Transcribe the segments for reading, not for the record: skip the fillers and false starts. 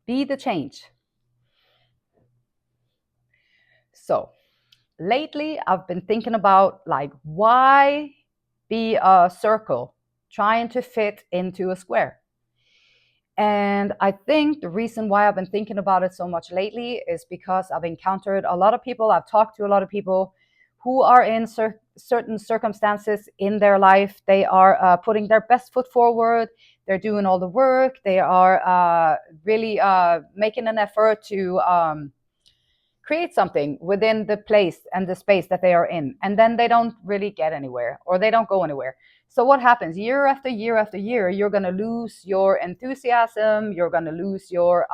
Be the change. So lately I've been thinking about like, why be a circle trying to fit into a square? And I think the reason why I've been thinking about it so much lately is because I've encountered a lot of people, I've talked to a lot of people who are in certain circumstances in their life. They are putting their best foot forward. They're doing all the work. They are really making an effort to create something within the place and the space that they are in, and then they don't really get anywhere, or they don't go anywhere. So what happens year after year after year? You're going to lose your enthusiasm, you're going to lose your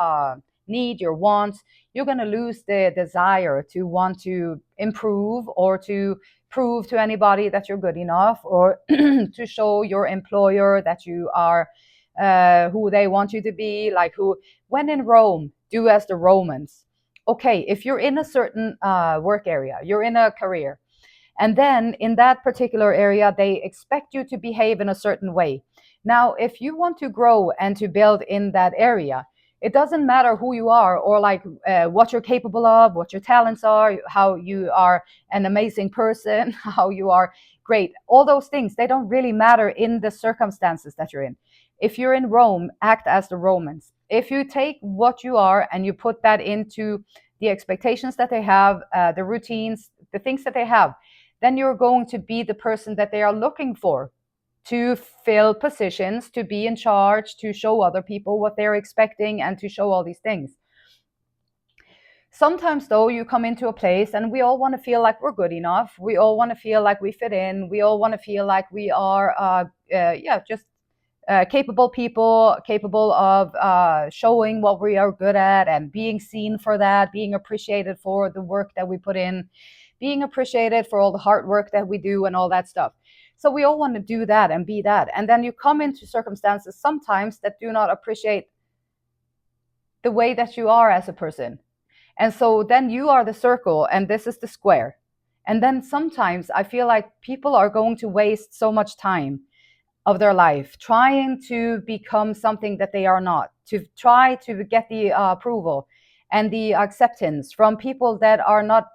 need, your wants, you're going to lose the desire to want to improve, or to prove to anybody that you're good enough, or to show your employer that you are who they want you to be. Like, who, when in Rome, do as the Romans. Okay, if you're in a certain work area, you're in a career, and then in that particular area, they expect you to behave in a certain way. Now, if you want to grow and to build in that area, it doesn't matter who you are, or like what you're capable of, what your talents are, how you are an amazing person, how you are great. All those things, they don't really matter in the circumstances that you're in. If you're in Rome, act as the Romans. If you take what you are and you put that into the expectations that they have, the routines, the things that they have, then you're going to be the person that they are looking for, to fill positions, to be in charge, to show other people what they're expecting, and to show all these things. Sometimes, though, you come into a place and we all want to feel like we're good enough. We all want to feel like we fit in. We all want to feel like we are, just capable people, capable of showing what we are good at, and being seen for that, being appreciated for the work that we put in, being appreciated for all the hard work that we do, and all that stuff. So we all want to do that and be that. And then you come into circumstances sometimes that do not appreciate the way that you are as a person. And so then you are the circle and this is the square. And then sometimes I feel like people are going to waste so much time of their life trying to become something that they are not, to try to get the approval and the acceptance from people that are not,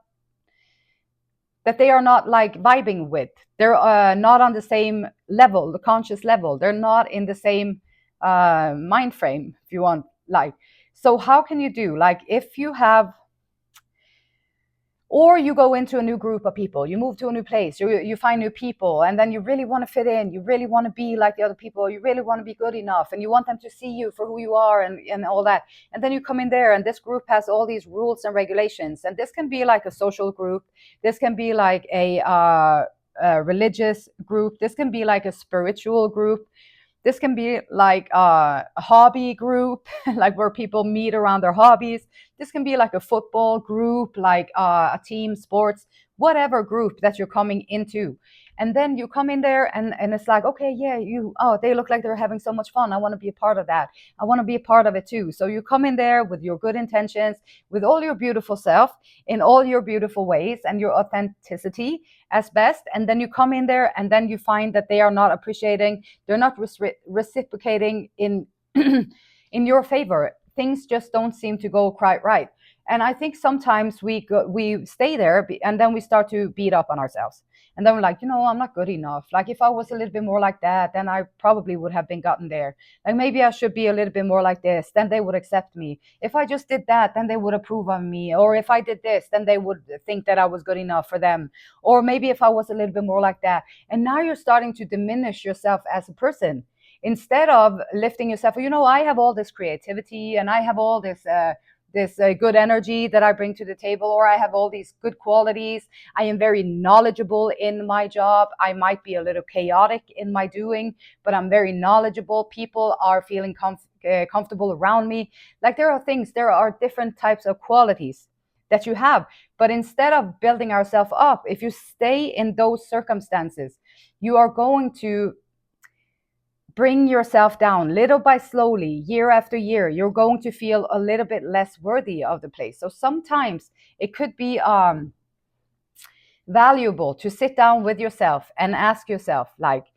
that they are not like vibing with. They're not on the same level, the conscious level. They're not in the same mind frame, if you want. Like, so how can you do, like, if you have, or you go into a new group of people, you move to a new place, you find new people, and then you really want to fit in, you really want to be like the other people, you really want to be good enough, and you want them to see you for who you are, and all that. And then you come in there and this group has all these rules and regulations, and this can be like a social group, this can be like a religious group, this can be like a spiritual group, this can be like a hobby group, like where people meet around their hobbies. This can be like a football group, like a team sports, whatever group that you're coming into. And then you come in there and it's like, okay, yeah, they look like they're having so much fun. I want to be a part of that. I want to be a part of it too. So you come in there with your good intentions, with all your beautiful self, in all your beautiful ways and your authenticity as best. And then you come in there and then you find that they are not appreciating, they're not reciprocating in in your favor. Things just don't seem to go quite right. And I think sometimes we stay there and then we start to beat up on ourselves. And then we're like, I'm not good enough. Like, if I was a little bit more like that, then I probably would have been gotten there. Like, maybe I should be a little bit more like this, then they would accept me. If I just did that, then they would approve of me. Or if I did this, then they would think that I was good enough for them. Or maybe if I was a little bit more like that. And now you're starting to diminish yourself as a person, instead of lifting yourself. I have all this creativity, and I have all this good energy that I bring to the table, or I have all these good qualities. I am very knowledgeable in my job. I might be a little chaotic in my doing, but I'm very knowledgeable. People are feeling comfortable around me. Like, there are different types of qualities that you have. But instead of building ourselves up, if you stay in those circumstances, you are going to bring yourself down little by slowly, year after year. You're going to feel a little bit less worthy of the place. So sometimes it could be valuable to sit down with yourself and ask yourself, like,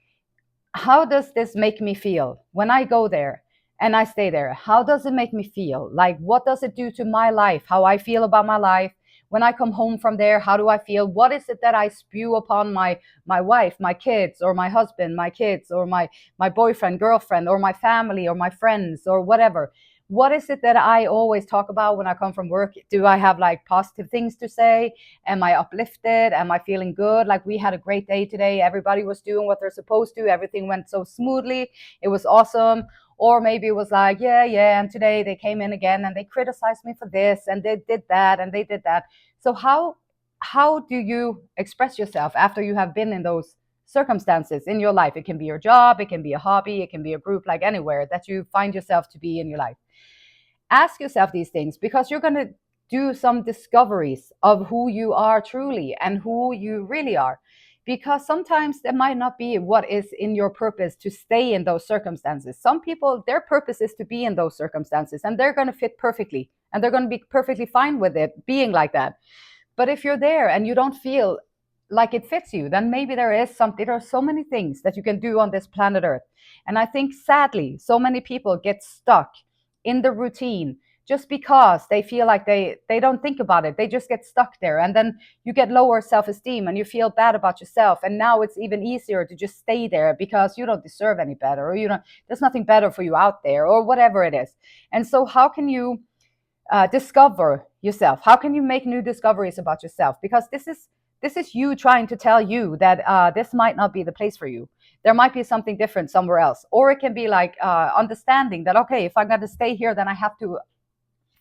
how does this make me feel when I go there and I stay there. How does it make me feel? Like, what does it do to my life? How I feel about my life? When I come home from there, how do I feel? What is it that I spew upon my wife, my kids, or my husband, my kids, or my boyfriend, girlfriend, or my family, or my friends, or whatever? What is it that I always talk about when I come from work? Do I have like positive things to say? Am I uplifted? Am I feeling good? Like, we had a great day today. Everybody was doing what they're supposed to. Everything went so smoothly. It was awesome. Or maybe it was like, yeah, and today they came in again and they criticized me for this and they did that and they did that. So how do you express yourself after you have been in those circumstances in your life? It can be your job, it can be a hobby, it can be a group, like anywhere that you find yourself to be in your life. Ask yourself these things, because you're going to do some discoveries of who you are truly and who you really are. Because sometimes there might not be what is in your purpose to stay in those circumstances. Some people, their purpose is to be in those circumstances, and they're going to fit perfectly and they're going to be perfectly fine with it being like that. But if you're there and you don't feel like it fits you, then maybe there is something. There are so many things that you can do on this planet Earth. And I think sadly, so many people get stuck in the routine just because they feel like they don't think about it. They just get stuck there. And then you get lower self-esteem and you feel bad about yourself. And now it's even easier to just stay there because you don't deserve any better, or there's nothing better for you out there, or whatever it is. And so how can you discover yourself? How can you make new discoveries about yourself? Because this is you trying to tell you that this might not be the place for you. There might be something different somewhere else. Or it can be like understanding that, okay, if I'm going to stay here, then I have to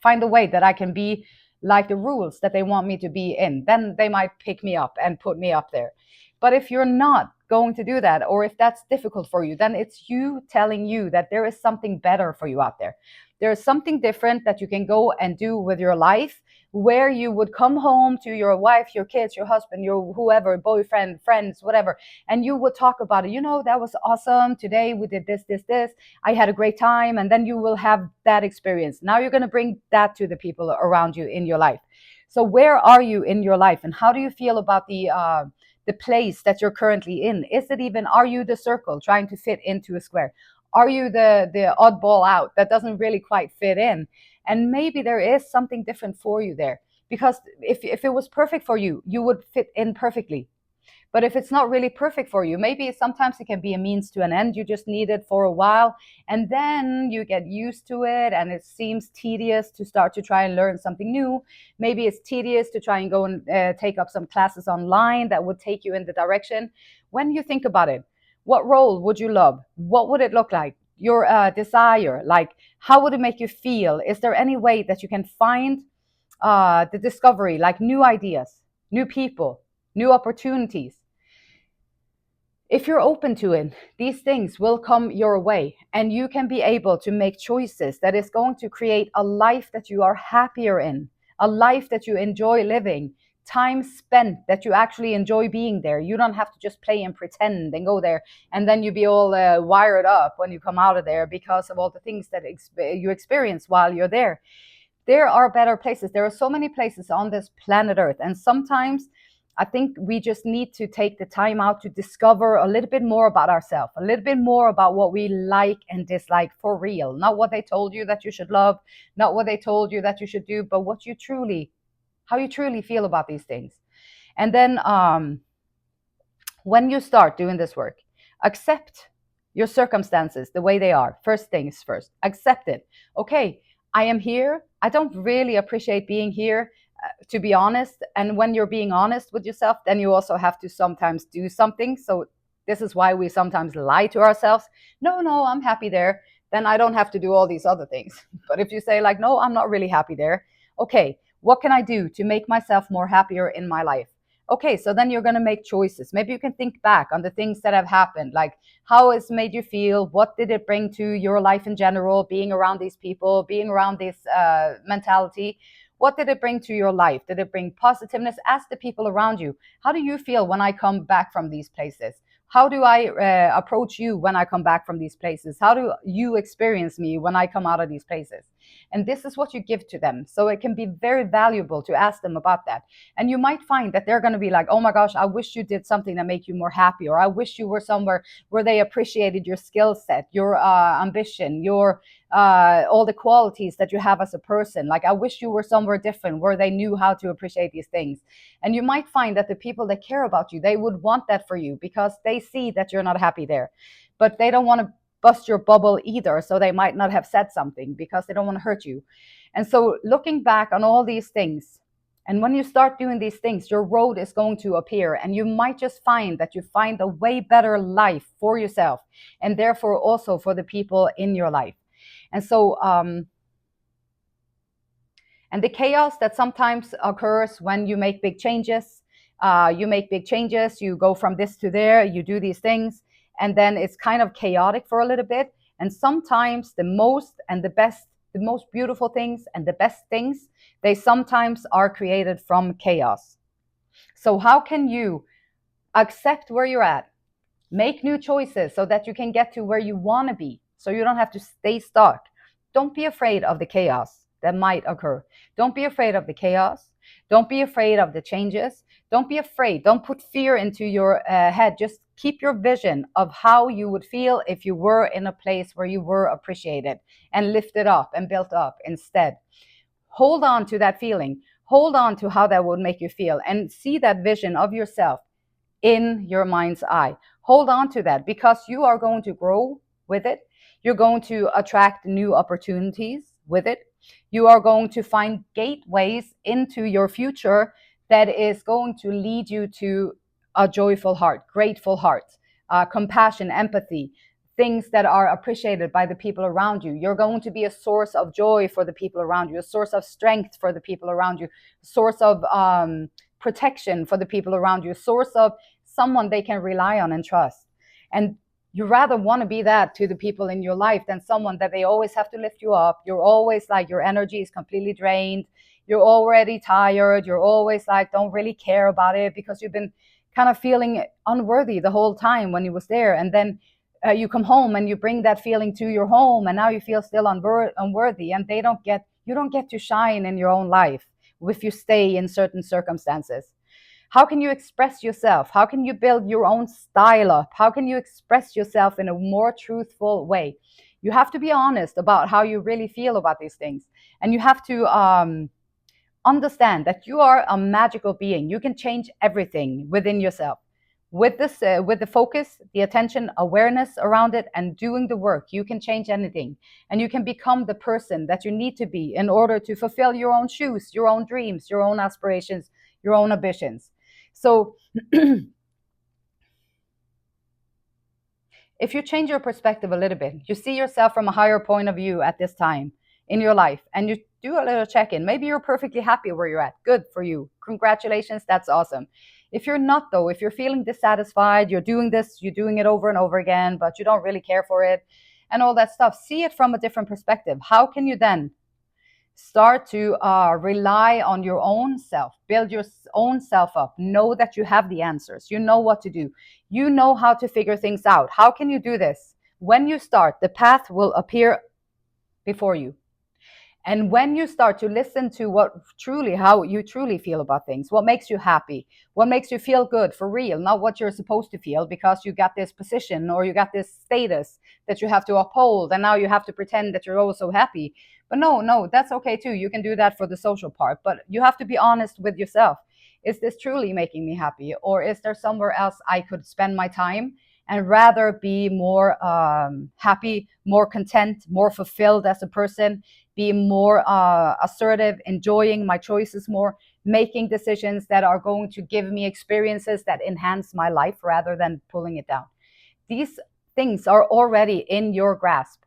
find a way that I can be like the rules that they want me to be in. Then they might pick me up and put me up there. But if you're not going to do that, or if that's difficult for you, then it's you telling you that there is something better for you out there. There is something different that you can go and do with your life, where you would come home to your wife, your kids, your husband, your whoever, boyfriend, friends, whatever, and you would talk about it. That was awesome. Today we did this. I had a great time. And then you will have that experience. Now you're going to bring that to the people around you in your life. So where are you in your life, and how do you feel about the place that you're currently in? Are you the circle trying to fit into a square? Are you the oddball out that doesn't really quite fit in? And maybe there is something different for you there. Because if it was perfect for you, you would fit in perfectly. But if it's not really perfect for you, maybe sometimes it can be a means to an end. You just need it for a while, and then you get used to it, and it seems tedious to start to try and learn something new. Maybe it's tedious to try and go and take up some classes online that would take you in the direction. When you think about it, what role would you love? What would it look like? Your desire, like, how would it make you feel? Is there any way that you can find the discovery, like new ideas, new people, new opportunities? If you're open to it, these things will come your way, and you can be able to make choices that is going to create a life that you are happier in, a life that you enjoy living, time spent that you actually enjoy being there. You don't have to just play and pretend and go there and then you be all wired up when you come out of there because of all the things that you experience while you're there. There are better places. There are so many places on this planet Earth, and sometimes I think we just need to take the time out to discover a little bit more about ourselves, a little bit more about what we like and dislike for real. Not what they told you that you should love, not what they told you that you should do, but how you truly feel about these things. And then when you start doing this work, accept your circumstances the way they are. First things first, accept it. Okay, I am here. I don't really appreciate being here, to be honest. And when you're being honest with yourself, then you also have to sometimes do something. So this is why we sometimes lie to ourselves. No, I'm happy there. Then I don't have to do all these other things. But if you say like, no, I'm not really happy there. Okay, what can I do to make myself more happier in my life? Okay, so then you're going to make choices. Maybe you can think back on the things that have happened, like how it's made you feel. What did it bring to your life in general, being around these people, being around this mentality? What did it bring to your life? Did it bring positiveness? Ask the people around you. How do you feel when I come back from these places? How do I approach you when I come back from these places? How do you experience me when I come out of these places? And this is what you give to them. So it can be very valuable to ask them about that. And you might find that they're going to be like, oh my gosh, I wish you did something that make you more happy. Or I wish you were somewhere where they appreciated your skill set, your ambition, your all the qualities that you have as a person. Like, I wish you were somewhere different where they knew how to appreciate these things. And you might find that the people that care about you, they would want that for you because they see that you're not happy there, but they don't want to bust your bubble either. So they might not have said something because they don't want to hurt you. And so looking back on all these things, and when you start doing these things, your road is going to appear, and you might just find that you find a way better life for yourself, and therefore also for the people in your life. And so, and the chaos that sometimes occurs when you make big changes, you go from this to there, you do these things, and then it's kind of chaotic for a little bit. And sometimes the most and the best, the most beautiful things and the best things, they sometimes are created from chaos. So how can you accept where you're at, make new choices so that you can get to where you want to be, so you don't have to stay stuck? Don't be afraid of the chaos that might occur. Don't be afraid of the chaos. Don't be afraid of the changes. Don't be afraid. Don't put fear into your head. Just keep your vision of how you would feel if you were in a place where you were appreciated and lifted up and built up instead. Hold on to that feeling. Hold on to how that would make you feel, and see that vision of yourself in your mind's eye. Hold on to that, because you are going to grow with it. You're going to attract new opportunities with it. You are going to find gateways into your future that is going to lead you to a joyful heart, grateful heart, compassion, empathy, things that are appreciated by the people around you. You're going to be a source of joy for the people around you, a source of strength for the people around you, a source of protection for the people around you, a source of someone they can rely on and trust. And you rather want to be that to the people in your life than someone that they always have to lift you up. You're always like, your energy is completely drained. You're already tired. You're always like, don't really care about it because you've been kind of feeling unworthy the whole time when you was there. And then you come home and you bring that feeling to your home, and now you feel still unworthy, and you don't get to shine in your own life if you stay in certain circumstances. How can you express yourself? How can you build your own style up? How can you express yourself in a more truthful way? You have to be honest about how you really feel about these things. And you have to understand that you are a magical being. You can change everything within yourself. With this, with the focus, the attention, awareness around it, and doing the work, you can change anything. And you can become the person that you need to be in order to fulfill your own shoes, your own dreams, your own aspirations, your own ambitions. So if you change your perspective a little bit, you see yourself from a higher point of view at this time in your life, and you do a little check-in. Maybe you're perfectly happy where you're at. Good for you. Congratulations. That's awesome. If you're not, though, if you're feeling dissatisfied, you're doing it over and over again, but you don't really care for it and all that stuff, see it from a different perspective. How can you then start to rely on your own self, build your own self up, know that you have the answers, you know what to do, you know how to figure things out. How can you do this? When you start, the path will appear before you. And when you start to listen to how you truly feel about things, what makes you happy, what makes you feel good for real, not what you're supposed to feel because you got this position or you got this status that you have to uphold, and now you have to pretend that you're also happy. But no, that's okay too. You can do that for the social part, but you have to be honest with yourself. Is this truly making me happy, or is there somewhere else I could spend my time and rather be more happy, more content, more fulfilled as a person, be more assertive, enjoying my choices more, making decisions that are going to give me experiences that enhance my life rather than pulling it down. These things are already in your grasp.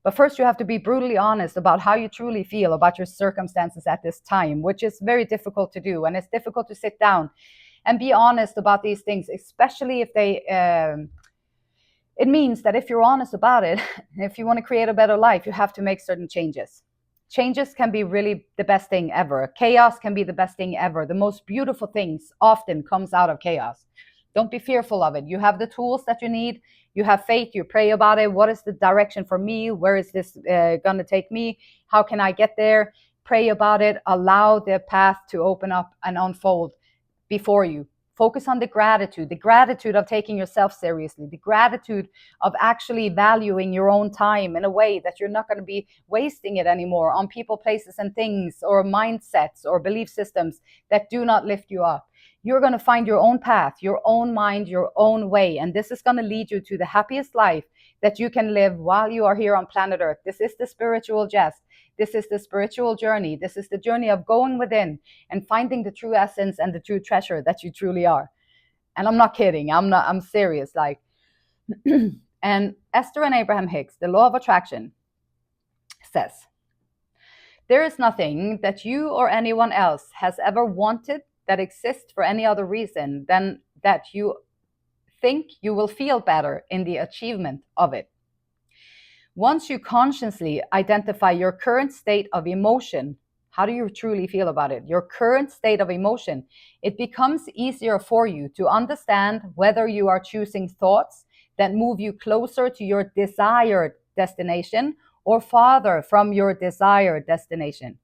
But first, you have to be brutally honest about how you truly feel about your circumstances at this time, which is very difficult to do. And it's difficult to sit down and be honest about these things, especially if they... it means that if you're honest about it, if you want to create a better life, you have to make certain changes. Changes can be really the best thing ever. Chaos can be the best thing ever. The most beautiful things often comes out of chaos. Don't be fearful of it. You have the tools that you need. You have faith. You pray about it. What is the direction for me? Where is this going to take me? How can I get there? Pray about it. Allow the path to open up and unfold before you Focus on the gratitude of taking yourself seriously, the gratitude of actually valuing your own time in a way that you're not going to be wasting it anymore on people, places, and things, or mindsets or belief systems that do not lift you up. You're going to find your own path, your own mind, your own way. And this is going to lead you to the happiest life that you can live while you are here on planet Earth. This is the spiritual jest. This is the spiritual journey. This is the journey of going within and finding the true essence and the true treasure that you truly are. And I'm not kidding. I'm serious. Like, and Esther and Abraham Hicks, the law of attraction says, there is nothing that you or anyone else has ever wanted that exists for any other reason than that you think you will feel better in the achievement of it. Once you consciously identify your current state of emotion, how do you truly feel about it? Your current state of emotion, it becomes easier for you to understand whether you are choosing thoughts that move you closer to your desired destination or farther from your desired destination.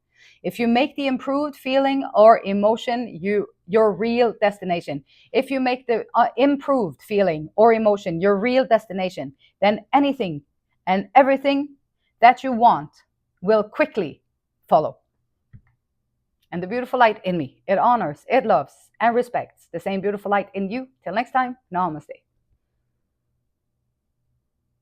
If you make the improved feeling or emotion your real destination, if you make the improved feeling or emotion your real destination, then anything and everything that you want will quickly follow. And the beautiful light in me, it honors, it loves, and respects the same beautiful light in you. Till next time, namaste.